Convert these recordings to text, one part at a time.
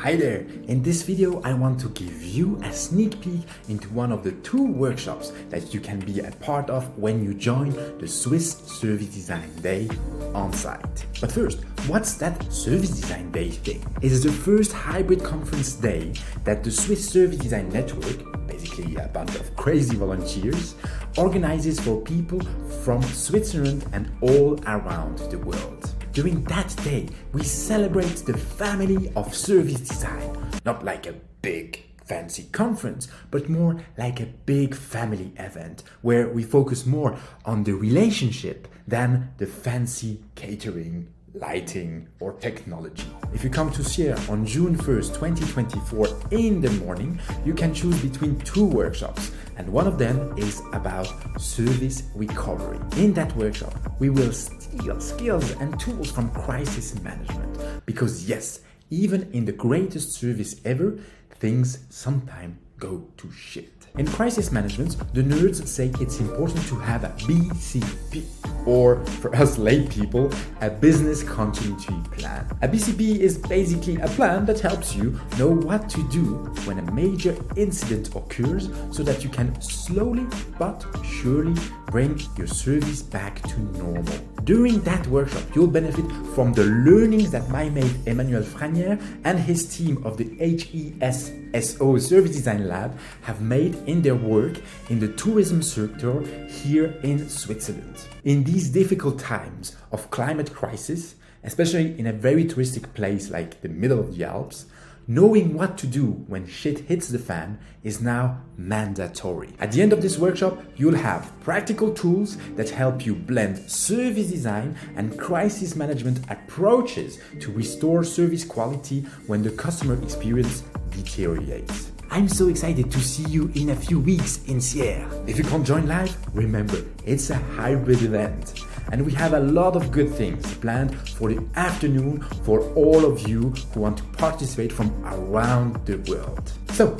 Hi there! In this video I want to give you a sneak peek into one of the 2 workshops that you can be a part of when you join the Swiss Service Design Day on site. But first, what's that Service Design Day thing? It is the first hybrid conference day that the Swiss Service Design Network, basically a bunch of crazy volunteers, organizes for people from Switzerland and all around the world. During that day, we celebrate the family of service design, not like a big fancy conference, but more like a big family event where we focus more on the relationship than the fancy catering, lighting or technology. If you come to Sierre on June 1st, 2024 in the morning, you can choose between 2 workshops, and one of them is about service recovery. In that workshop, we will steal skills and tools from crisis management, because yes, even in the greatest service ever, things sometimes go to shit. In crisis management, the nerds say it's important to have a BCP, or for us lay people, a business continuity plan. A BCP is basically a plan that helps you know what to do when a major incident occurs so that you can slowly but surely bring your service back to normal. During that workshop, you'll benefit from the learnings that my mate Emmanuel Franier and his team of the HESSO Service Design Lab have made in their work in the tourism sector here in Switzerland. In these difficult times of climate crisis, especially in a very touristic place like the middle of the Alps, knowing what to do when shit hits the fan is now mandatory. At the end of this workshop, you'll have practical tools that help you blend service design and crisis management approaches to restore service quality when the customer experience deteriorates. I'm so excited to see you in a few weeks in Sierre. If you can't join live, remember, it's a hybrid event. And we have a lot of good things planned for the afternoon for all of you who want to participate from around the world. So,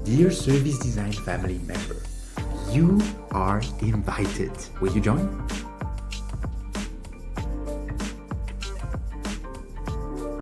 dear Service Design family member, you are invited. Will you join?